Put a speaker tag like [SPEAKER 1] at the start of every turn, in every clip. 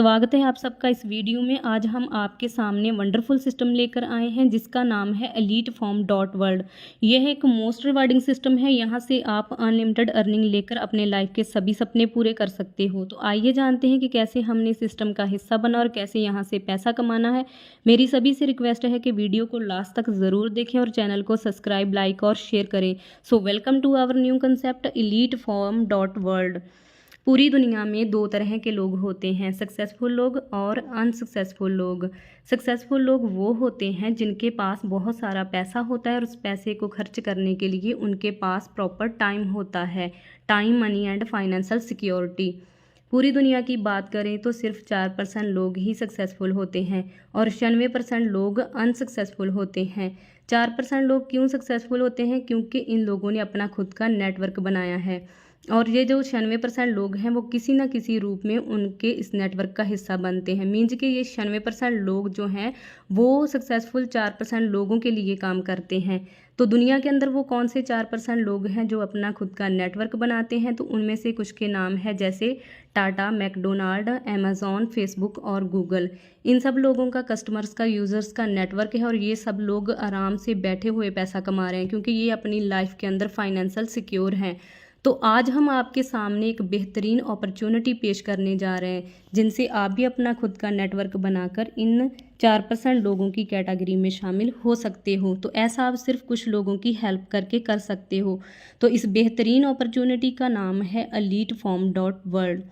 [SPEAKER 1] स्वागत है आप सबका इस वीडियो में। आज हम आपके सामने वंडरफुल सिस्टम लेकर आए हैं जिसका नाम है EliteForm.World। यह एक मोस्ट रिवार्डिंग सिस्टम है। यहाँ से आप अनलिमिटेड अर्निंग लेकर अपने लाइफ के सभी सपने पूरे कर सकते हो। तो आइए जानते हैं कि कैसे हमने सिस्टम का हिस्सा बना और कैसे यहाँ से पैसा कमाना है। मेरी सभी से रिक्वेस्ट है कि वीडियो को लास्ट तक ज़रूर देखें और चैनल को सब्सक्राइब, लाइक और शेयर करें। So welcome to our new concept EliteForm.World। पूरी दुनिया में दो तरह के लोग होते हैं, सक्सेसफुल लोग और अनसक्सेसफुल लोग। सक्सेसफुल लोग वो होते हैं जिनके पास बहुत सारा पैसा होता है और उस पैसे को खर्च करने के लिए उनके पास प्रॉपर टाइम होता है। Time, money and financial security. पूरी दुनिया की बात करें तो सिर्फ 4% लोग ही सक्सेसफुल होते हैं और 96% लोग अनसक्सेसफुल होते हैं। 4% लोग क्यों सक्सेसफुल होते हैं? क्योंकि इन लोगों ने अपना खुद का नेटवर्क बनाया है और ये जो 96% लोग हैं वो किसी ना किसी रूप में उनके इस नेटवर्क का हिस्सा बनते हैं। मीन्स कि ये 96% लोग जो हैं वो सक्सेसफुल 4% लोगों के लिए काम करते हैं। तो दुनिया के अंदर वो कौन से 4% लोग हैं जो अपना खुद का नेटवर्क बनाते हैं? तो उनमें से कुछ के नाम है जैसे टाटा, मैकडोनाल्ड, अमेज़ॉन, फेसबुक और गूगल। इन सब लोगों का कस्टमर्स का, यूज़र्स का नेटवर्क है और ये सब लोग आराम से बैठे हुए पैसा कमा रहे हैं क्योंकि ये अपनी लाइफ के अंदर फाइनेंशियल सिक्योर हैं। तो आज हम आपके सामने एक बेहतरीन अपॉर्चुनिटी पेश करने जा रहे हैं जिनसे आप भी अपना खुद का नेटवर्क बनाकर इन 4% लोगों की कैटेगरी में शामिल हो सकते हो। तो ऐसा आप सिर्फ कुछ लोगों की हेल्प करके कर सकते हो। तो इस बेहतरीन अपॉर्चुनिटी का नाम है EliteForm.World।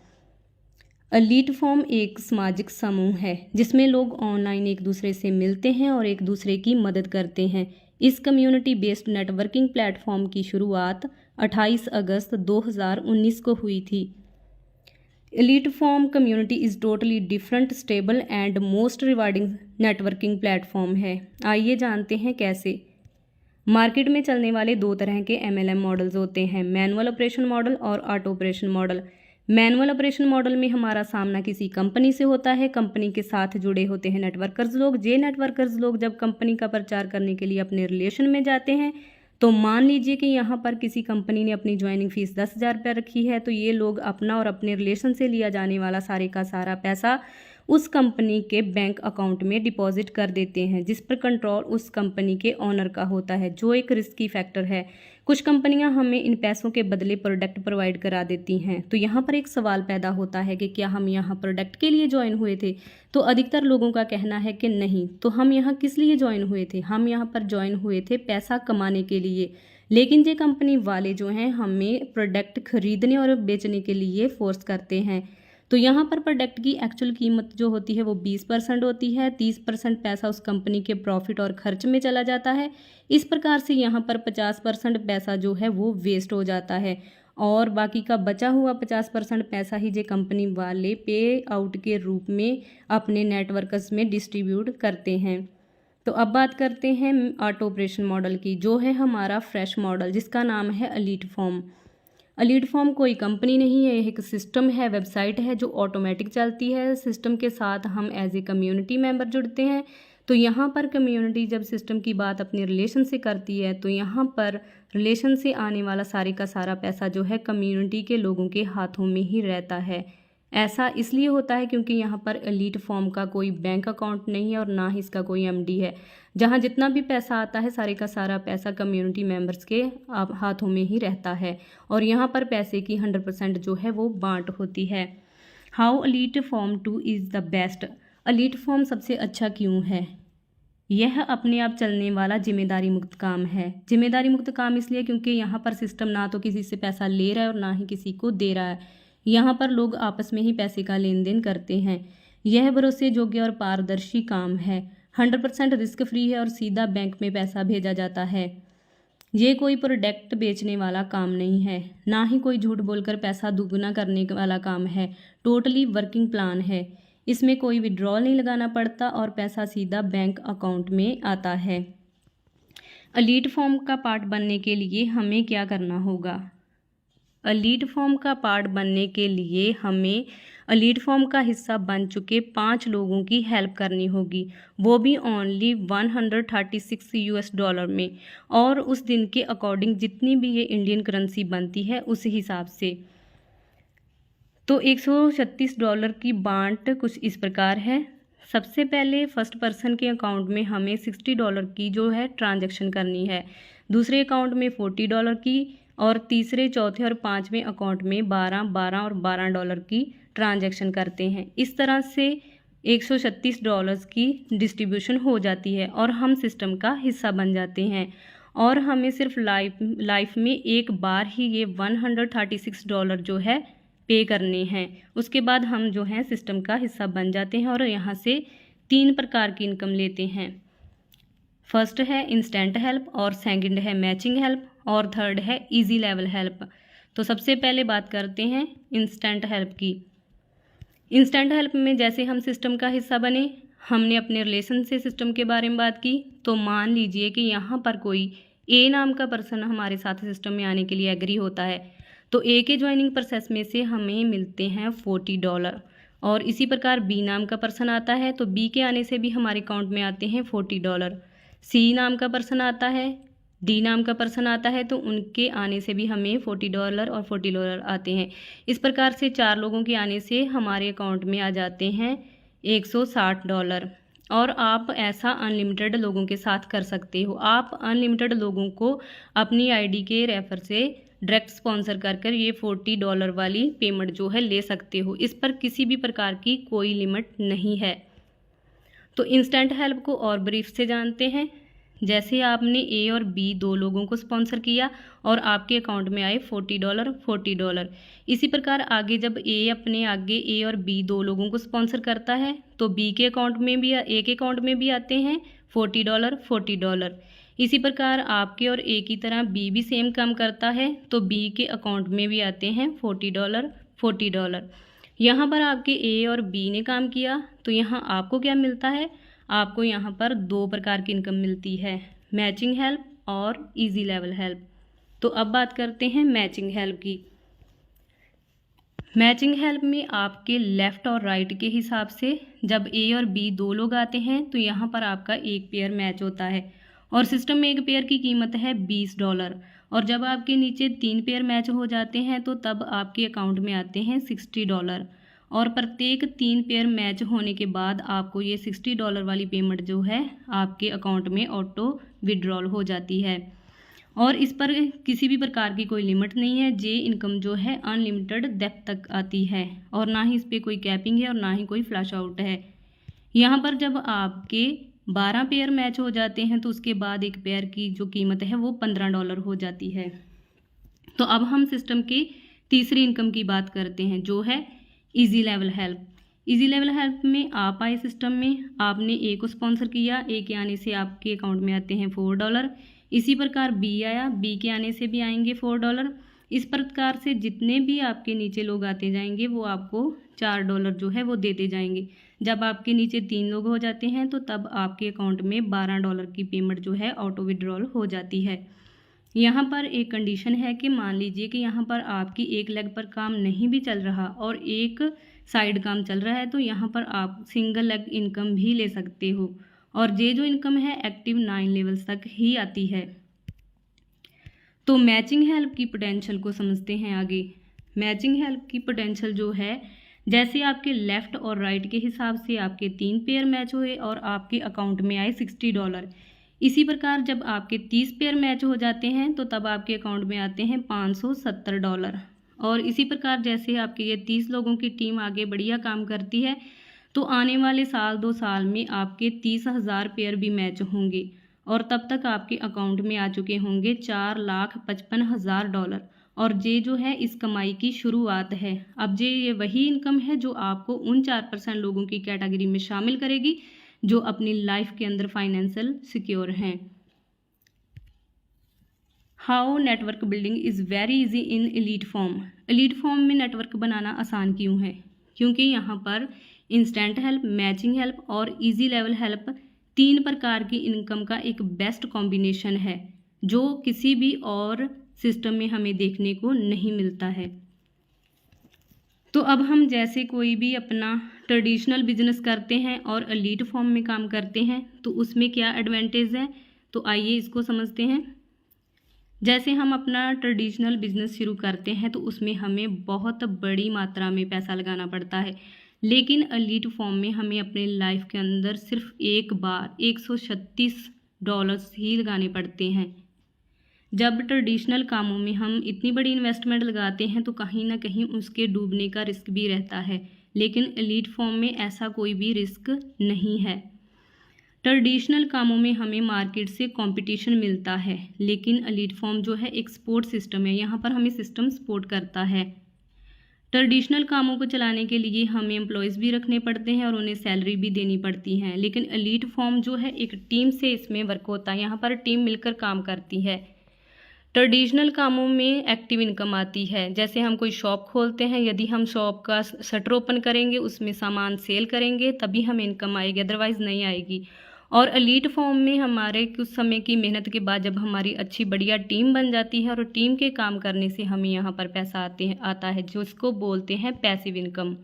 [SPEAKER 1] EliteForm एक सामाजिक समूह है जिसमें लोग ऑनलाइन एक दूसरे से मिलते हैं और एक दूसरे की मदद करते हैं। इस कम्युनिटी बेस्ड नेटवर्किंग प्लेटफॉर्म की शुरुआत 28 अगस्त 2019 को हुई थी। EliteForm community is totally different, stable and most rewarding networking platform है। आइए जानते हैं कैसे। मार्केट में चलने वाले दो तरह के MLM मॉडल्स होते हैं, मैनुअल ऑपरेशन मॉडल और auto operation model. Manual operation model में हमारा सामना किसी कंपनी से होता है। कंपनी के साथ जुड़े होते हैं नेटवर्कर्स लोग। ये नेटवर्कर्स लोग जब कंपनी का प्रचार करने के लिए अपने रिलेशन में जाते हैं तो मान लीजिए कि यहाँ पर किसी कंपनी ने अपनी ज्वाइनिंग फीस 10,000 रुपये रखी है, तो ये लोग अपना और अपने रिलेशन से लिया जाने वाला सारे का सारा पैसा उस कंपनी के बैंक अकाउंट में डिपॉजिट कर देते हैं, जिस पर कंट्रोल उस कंपनी के ओनर का होता है, जो एक रिस्की फैक्टर है। कुछ कंपनियां हमें इन पैसों के बदले प्रोडक्ट प्रोवाइड करा देती हैं। तो यहाँ पर एक सवाल पैदा होता है कि क्या हम यहाँ प्रोडक्ट के लिए ज्वाइन हुए थे? तो अधिकतर लोगों का कहना है कि नहीं। तो हम यहाँ किस लिए ज्वाइन हुए थे? हम यहाँ पर ज्वाइन हुए थे पैसा कमाने के लिए। लेकिन ये कंपनी वाले जो हैं हमें प्रोडक्ट खरीदने और बेचने के लिए फोर्स करते हैं। तो यहाँ पर प्रोडक्ट की एक्चुअल कीमत जो होती है वो 20% होती है। 30% पैसा उस कंपनी के प्रॉफिट और खर्च में चला जाता है। इस प्रकार से यहाँ पर 50% पैसा जो है वो वेस्ट हो जाता है और बाकी का बचा हुआ 50% पैसा ही जो कंपनी वाले पे आउट के रूप में अपने नेटवर्कर्स में डिस्ट्रीब्यूट करते हैं। तो अब बात करते हैं ऑटो ऑपरेशन मॉडल की, जो है हमारा फ्रेश मॉडल जिसका नाम है EliteForm। EliteForm कोई कंपनी नहीं है, एक सिस्टम है, वेबसाइट है जो ऑटोमेटिक चलती है। सिस्टम के साथ हम एज ए कम्युनिटी मेंबर जुड़ते हैं। तो यहाँ पर कम्युनिटी जब सिस्टम की बात अपने रिलेशन से करती है तो यहाँ पर रिलेशन से आने वाला सारे का सारा पैसा जो है कम्युनिटी के लोगों के हाथों में ही रहता है। ऐसा इसलिए होता है क्योंकि यहाँ पर EliteForm का कोई बैंक अकाउंट नहीं है और ना ही इसका कोई MD है। जहाँ जितना भी पैसा आता है सारे का सारा पैसा कम्युनिटी मेंबर्स के हाथों में ही रहता है और यहाँ पर पैसे की 100% जो है वो बांट होती है। How EliteForm 2 is the best. EliteForm सबसे अच्छा क्यों है? यह अपने आप चलने वाला जिम्मेदारी मुक्त काम है। जिम्मेदारी मुक्त काम इसलिए क्योंकि यहाँ पर सिस्टम ना तो किसी से पैसा ले रहा है और ना ही किसी को दे रहा है। यहाँ पर लोग आपस में ही पैसे का लेन देन करते हैं। यह भरोसे योग्य और पारदर्शी काम है। 100% रिस्क फ्री है और सीधा बैंक में पैसा भेजा जाता है। ये कोई प्रोडक्ट बेचने वाला काम नहीं है, ना ही कोई झूठ बोलकर पैसा दुगना करने वाला काम है। टोटली वर्किंग प्लान है। इसमें कोई विड्रॉल नहीं लगाना पड़ता और पैसा सीधा बैंक अकाउंट में आता है। EliteForm का पार्ट बनने के लिए हमें क्या करना होगा? EliteForm का पार्ट बनने के लिए हमें EliteForm का हिस्सा बन चुके 5 लोगों की हेल्प करनी होगी, वो भी ओनली $136 में और उस दिन के अकॉर्डिंग जितनी भी ये इंडियन करेंसी बनती है उस हिसाब से। तो $136 की बांट कुछ इस प्रकार है। सबसे पहले फर्स्ट पर्सन के अकाउंट में हमें $60 की जो है ट्रांजैक्शन करनी है, दूसरे अकाउंट में $40 की, और तीसरे, चौथे और पाँचवें अकाउंट में 12, 12 और $12 की ट्रांजैक्शन करते हैं। इस तरह से $136 की डिस्ट्रीब्यूशन हो जाती है और हम सिस्टम का हिस्सा बन जाते हैं। और हमें सिर्फ लाइफ में एक बार ही ये $136 जो है पे करने हैं। उसके बाद हम जो है सिस्टम का हिस्सा बन जाते हैं और यहाँ से 3 प्रकार की इनकम लेते हैं। फर्स्ट है इंस्टेंट हेल्प, और सेकंड है मैचिंग हेल्प, और थर्ड है इजी लेवल हेल्प। तो सबसे पहले बात करते हैं इंस्टेंट हेल्प की। इंस्टेंट हेल्प में जैसे हम सिस्टम का हिस्सा बने, हमने अपने रिलेशन से सिस्टम के बारे में बात की। तो मान लीजिए कि यहाँ पर कोई ए नाम का पर्सन हमारे साथ सिस्टम में आने के लिए एग्री होता है, तो ए के ज्वाइनिंग प्रोसेस में से हमें मिलते हैं $40। और इसी प्रकार बी नाम का पर्सन आता है, तो बी के आने से भी हमारे अकाउंट में आते हैं $40। सी नाम का पर्सन आता है, डी नाम का पर्सन आता है, तो उनके आने से भी हमें $40 और $40 आते हैं। इस प्रकार से 4 लोगों के आने से हमारे अकाउंट में आ जाते हैं $160। और आप ऐसा अनलिमिटेड लोगों के साथ कर सकते हो। आप अनलिमिटेड लोगों को अपनी आईडी के रेफर से डायरेक्ट स्पॉन्सर कर ये $40 वाली पेमेंट जो है ले सकते हो। इस पर किसी भी प्रकार की कोई लिमिट नहीं है। तो इंस्टेंट हेल्प को और ब्रीफ से जानते हैं। जैसे आपने ए और बी 2 लोगों को स्पॉन्सर किया और आपके अकाउंट में आए $40। इसी प्रकार आगे जब ए अपने आगे ए और बी 2 लोगों को स्पॉन्सर करता है, तो बी के अकाउंट में भी, ए के अकाउंट में भी आते हैं $40। इसी प्रकार आपके और ए की तरह बी भी सेम काम करता है, तो बी के अकाउंट में भी आते हैं $40। यहाँ पर आपके ए और बी ने काम किया, तो यहाँ आपको क्या मिलता है? आपको यहाँ पर 2 प्रकार की इनकम मिलती है, मैचिंग हेल्प और इजी लेवल हेल्प। तो अब बात करते हैं मैचिंग हेल्प की। मैचिंग हेल्प में आपके लेफ़्ट और राइट के हिसाब से जब ए और बी 2 लोग आते हैं, तो यहाँ पर आपका एक पेयर मैच होता है और सिस्टम में एक पेयर की कीमत है $20। और जब आपके नीचे 3 पेयर मैच हो जाते हैं, तो तब आपके अकाउंट में आते हैं $60। और प्रत्येक 3 पेयर मैच होने के बाद आपको ये $60 वाली पेमेंट जो है आपके अकाउंट में ऑटो विड्रॉल हो जाती है। और इस पर किसी भी प्रकार की कोई लिमिट नहीं है। ये इनकम जो है अनलिमिटेड डेप्थ तक आती है और ना ही इस पर कोई कैपिंग है और ना ही कोई फ्लैश आउट है। यहाँ पर जब आपके 12 पेयर मैच हो जाते हैं, तो उसके बाद एक पेयर की जो कीमत है वो $15 हो जाती है। तो अब हम सिस्टम की तीसरी इनकम की बात करते हैं, जो है easy level help. Easy level help में आप आए सिस्टम में, आपने ए को स्पॉन्सर किया, ए के आने से आपके अकाउंट में आते हैं $4। इसी प्रकार बी आया, बी के आने से भी आएंगे $4। इस प्रकार से जितने भी आपके नीचे लोग आते जाएंगे वो आपको $4 जो है वो देते जाएंगे। जब आपके नीचे 3 लोग हो जाते हैं, तो तब आपके अकाउंट में $12 की पेमेंट जो है ऑटो विड्रॉल हो जाती है। यहाँ पर एक कंडीशन है कि मान लीजिए कि यहाँ पर आपकी एक लेग पर काम नहीं भी चल रहा और एक साइड काम चल रहा है, तो यहाँ पर आप सिंगल लेग इनकम भी ले सकते हो। और ये जो इनकम है एक्टिव 9 लेवल्स तक ही आती है। तो मैचिंग हेल्प की पोटेंशियल को समझते हैं आगे। मैचिंग हेल्प की पोटेंशियल जो है, जैसे आपके लेफ़्ट और राइट के हिसाब से आपके 3 पेयर मैच हुए और आपके अकाउंट में आए $60। इसी प्रकार जब आपके 30 पेयर मैच हो जाते हैं, तो तब आपके अकाउंट में आते हैं $570। और इसी प्रकार जैसे आपके ये 30 लोगों की टीम आगे बढ़िया काम करती है, तो आने वाले साल 2 साल में आपके 30,000 पेयर भी मैच होंगे और तब तक आपके अकाउंट में आ चुके होंगे $4,55,000। और ये जो है इस कमाई की शुरुआत है। अब ये वही इनकम है जो आपको उन 4% लोगों की कैटेगरी में शामिल करेगी जो अपनी लाइफ के अंदर फाइनेंशियल सिक्योर हैं। How network building is very easy in elite form. Elite form में नेटवर्क बनाना आसान क्यों है? क्योंकि यहाँ पर इंस्टेंट हेल्प, मैचिंग हेल्प और इजी लेवल हेल्प 3 प्रकार की इनकम का एक बेस्ट कॉम्बिनेशन है जो किसी भी और सिस्टम में हमें देखने को नहीं मिलता है। तो अब हम जैसे कोई भी अपना ट्रेडिशनल बिजनेस करते हैं और एलीट फॉर्म में काम करते हैं, तो उसमें क्या एडवांटेज है, तो आइए इसको समझते हैं। जैसे हम अपना ट्रेडिशनल बिजनेस शुरू करते हैं तो उसमें हमें बहुत बड़ी मात्रा में पैसा लगाना पड़ता है, लेकिन एलीट फॉर्म में हमें अपने लाइफ के अंदर सिर्फ एक बार $136 ही लगाने पड़ते हैं। जब ट्रेडिशनल कामों में हम इतनी बड़ी इन्वेस्टमेंट लगाते हैं तो कहीं ना कहीं उसके डूबने का रिस्क भी रहता है, लेकिन एलीट फॉर्म में ऐसा कोई भी रिस्क नहीं है। ट्रेडिशनल कामों में हमें मार्केट से कंपटीशन मिलता है, लेकिन एलीट फॉर्म जो है एक सपोर्ट सिस्टम है, यहाँ पर हमें सिस्टम सपोर्ट करता है। ट्रेडिशनल कामों को चलाने के लिए हमें एम्प्लॉयज़ भी रखने पड़ते हैं और उन्हें सैलरी भी देनी पड़ती है, लेकिन एलीट फॉर्म जो है एक टीम से इसमें वर्क होता है, यहाँ पर टीम मिलकर काम करती है। ट्रेडिशनल कामों में एक्टिव इनकम आती है, जैसे हम कोई शॉप खोलते हैं, यदि हम शॉप का शटर ओपन करेंगे, उसमें सामान सेल करेंगे तभी हमें इनकम आएगी, अदरवाइज़ नहीं आएगी। और एलीट फॉर्म में हमारे कुछ समय की मेहनत के बाद जब हमारी अच्छी बढ़िया टीम बन जाती है और टीम के काम करने से हमें यहाँ पर पैसा आता है जो इसको बोलते हैं पैसिव इनकम।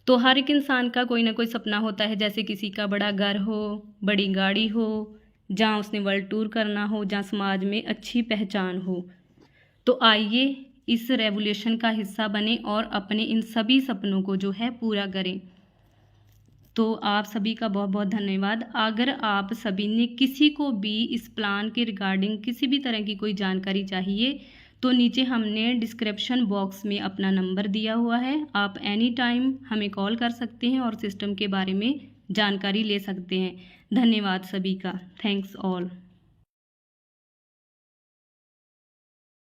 [SPEAKER 1] तो हर एक इंसान का कोई ना कोई सपना होता है, जैसे किसी का बड़ा घर हो, बड़ी गाड़ी हो, जहाँ उसने वर्ल्ड टूर करना हो, जहाँ समाज में अच्छी पहचान हो। तो आइए इस रेवोल्यूशन का हिस्सा बने और अपने इन सभी सपनों को जो है पूरा करें। तो आप सभी का बहुत बहुत धन्यवाद। अगर आप सभी ने किसी को भी इस प्लान के रिगार्डिंग किसी भी तरह की कोई जानकारी चाहिए तो नीचे हमने डिस्क्रिप्शन बॉक्स में अपना नंबर दिया हुआ है, आप एनी टाइम हमें कॉल कर सकते हैं और सिस्टम के बारे में जानकारी ले सकते हैं। धन्यवाद सभी का। Thanks all.